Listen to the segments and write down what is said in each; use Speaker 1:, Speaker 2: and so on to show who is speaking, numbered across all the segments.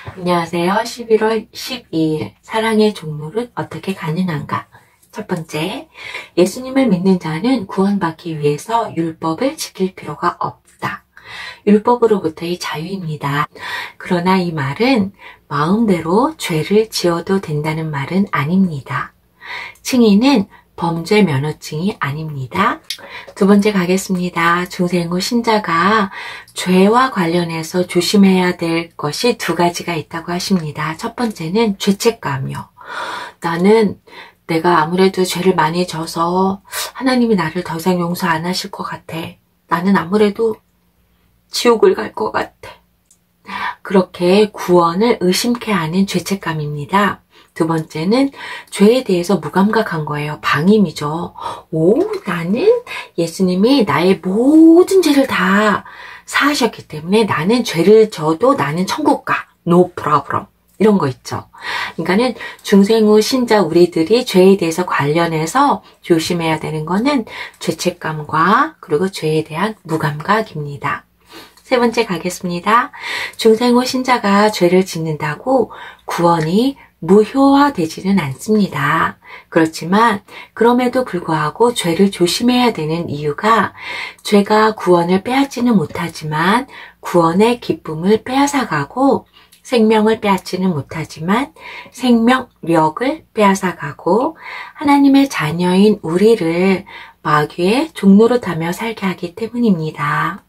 Speaker 1: 안녕하세요. 11월 12일 사랑의 종로는 어떻게 가능한가? 첫 번째, 예수님을 믿는 자는 구원받기 위해서 율법을 지킬 필요가 없다. 율법으로부터의 자유입니다. 그러나 이 말은 마음대로 죄를 지어도 된다는 말은 아닙니다. 칭의는 범죄 면허증이 아닙니다. 두 번째 가겠습니다. 중생 후 신자가 죄와 관련해서 조심해야 될 것이 두 가지가 있다고 하십니다. 첫 번째는 죄책감이요. 나는 내가 아무래도 죄를 많이 져서 하나님이 나를 더 이상 용서 안 하실 것 같아. 나는 아무래도 지옥을 갈 것 같아. 그렇게 구원을 의심케 하는 죄책감입니다. 두 번째는 죄에 대해서 무감각한 거예요. 방임이죠. 나는 예수님이 나의 모든 죄를 다 사하셨기 때문에 나는 죄를 져도 나는 천국 가. No problem. 이런 거 있죠. 그러니까는 중생 후 신자 우리들이 죄에 대해서 관련해서 조심해야 되는 거는 죄책감과 그리고 죄에 대한 무감각입니다. 세 번째 가겠습니다. 중생 후 신자가 죄를 짓는다고 구원이 무효화되지는 않습니다. 그렇지만 그럼에도 불구하고 죄를 조심해야 되는 이유가 죄가 구원을 빼앗지는 못하지만 구원의 기쁨을 빼앗아가고 생명을 빼앗지는 못하지만 생명력을 빼앗아가고 하나님의 자녀인 우리를 마귀의 종노릇하며 살게 하기 때문입니다.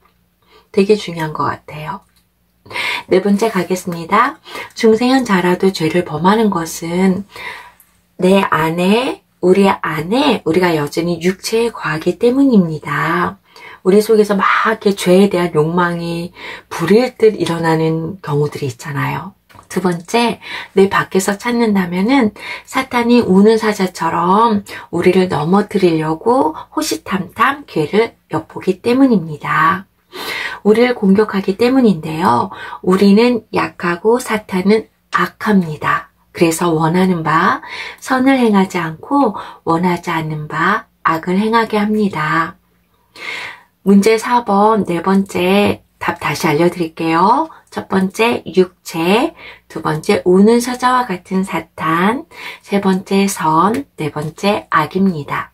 Speaker 1: 되게 중요한 것 같아요. 네 번째 가겠습니다. 중생은 자라도 죄를 범하는 것은 내 안에, 우리가 여전히 육체에 과하기 때문입니다. 우리 속에서 막 이렇게 죄에 대한 욕망이 불일 듯 일어나는 경우들이 있잖아요. 두 번째, 내 밖에서 찾는다면은 사탄이 우는 사자처럼 우리를 넘어뜨리려고 호시탐탐 괴를 엿보기 때문입니다. 우리를 공격하기 때문인데요. 우리는 약하고 사탄은 악합니다. 그래서 원하는 바 선을 행하지 않고 원하지 않는 바 악을 행하게 합니다. 문제 4번 네 번째 답 다시 알려드릴게요. 첫 번째 육체, 두 번째 우는 사자와 같은 사탄, 세 번째 선, 네 번째 악입니다.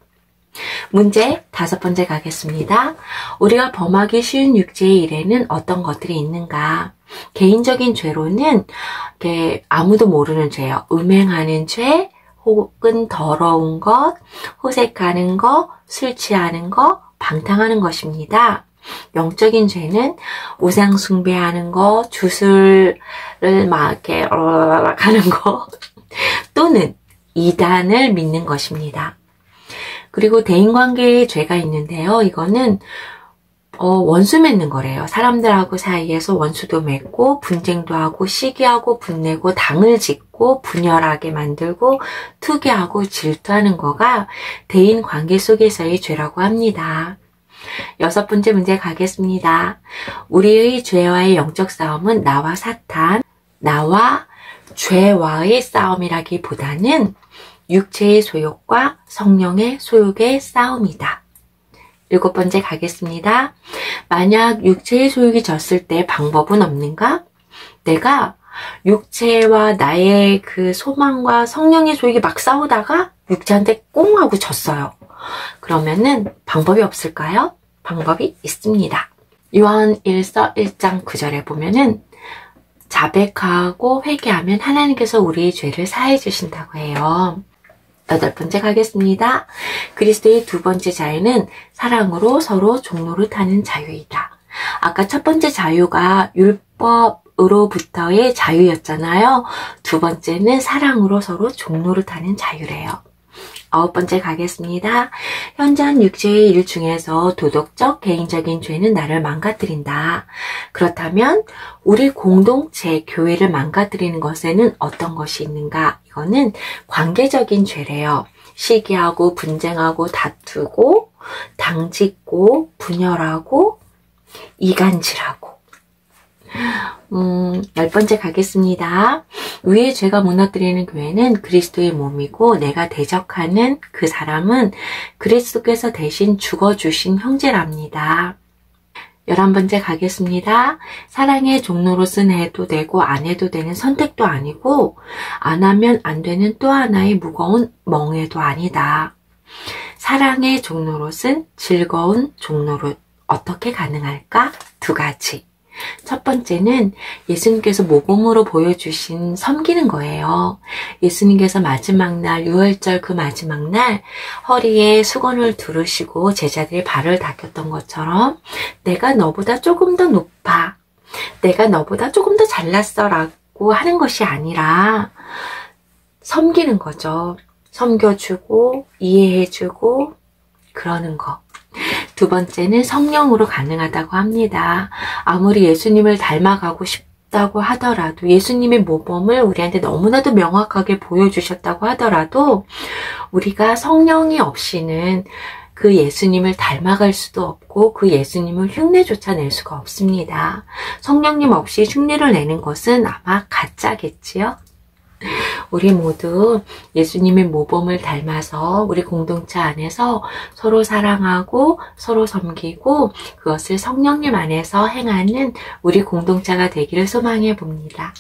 Speaker 1: 문제 다섯 번째 가겠습니다. 우리가 범하기 쉬운 육체의 일에는 어떤 것들이 있는가? 개인적인 죄로는 아무도 모르는 죄요. 음행하는 죄, 혹은 더러운 것, 호색하는 것, 술 취하는 것, 방탕하는 것입니다. 영적인 죄는 우상 숭배하는 것, 주술을 막 이렇게 하는 것, 또는 이단을 믿는 것입니다. 그리고 대인관계에 죄가 있는데요. 이거는 원수 맺는 거래요. 사람들하고 사이에서 원수도 맺고 분쟁도 하고 시기하고 분내고 당을 짓고 분열하게 만들고 투기하고 질투하는 거가 대인관계 속에서의 죄라고 합니다. 여섯 번째 문제 가겠습니다. 우리의 죄와의 영적 싸움은 나와 사탄, 나와 죄와의 싸움이라기보다는 육체의 소욕과 성령의 소욕의 싸움이다. 일곱 번째 가겠습니다. 만약 육체의 소욕이 졌을 때 방법은 없는가? 내가 육체와 나의 그 소망과 성령의 소욕이 막 싸우다가 육체한테 꽁 하고 졌어요. 그러면은 방법이 없을까요? 방법이 있습니다. 요한 1서 1장 9절에 보면은 자백하고 회개하면 하나님께서 우리의 죄를 사해 주신다고 해요. 여덟 번째 가겠습니다. 그리스도의 두 번째 자유는 사랑으로 서로 종노릇하는 자유이다. 아까 첫 번째 자유가 율법으로부터의 자유였잖아요. 두 번째는 사랑으로 서로 종노릇하는 자유래요. 아홉 번째 가겠습니다. 현저한 육체의 일 중에서 도덕적, 개인적인 죄는 나를 망가뜨린다. 그렇다면 우리 공동체, 교회를 망가뜨리는 것에는 어떤 것이 있는가? 이거는 관계적인 죄래요. 시기하고 분쟁하고 다투고 당짓고 분열하고 이간질하고. 열 번째 가겠습니다. 위의 죄가 무너뜨리는 교회는 그리스도의 몸이고 내가 대적하는 그 사람은 그리스도께서 대신 죽어주신 형제랍니다. 11번째 가겠습니다. 사랑의 종로릇은 해도 되고 안 해도 되는 선택도 아니고 안 하면 안 되는 또 하나의 무거운 멍해도 아니다. 사랑의 종로릇은 즐거운 종로릇. 어떻게 가능할까? 2가지. 첫 번째는 예수님께서 모범으로 보여주신 섬기는 거예요. 예수님께서 마지막 날, 유월절 그 마지막 날 허리에 수건을 두르시고 제자들의 발을 닦였던 것처럼 내가 너보다 조금 더 높아, 내가 너보다 조금 더 잘났어 라고 하는 것이 아니라 섬기는 거죠. 섬겨주고 이해해주고 그러는 거. 2번째는 성령으로 가능하다고 합니다. 아무리 예수님을 닮아가고 싶다고 하더라도 예수님의 모범을 우리한테 너무나도 명확하게 보여주셨다고 하더라도 우리가 성령이 없이는 그 예수님을 닮아갈 수도 없고 그 예수님을 흉내조차 낼 수가 없습니다. 성령님 없이 흉내를 내는 것은 아마 가짜겠지요? 우리 모두 예수님의 모범을 닮아서 우리 공동체 안에서 서로 사랑하고 서로 섬기고 그것을 성령님 안에서 행하는 우리 공동체가 되기를 소망해 봅니다.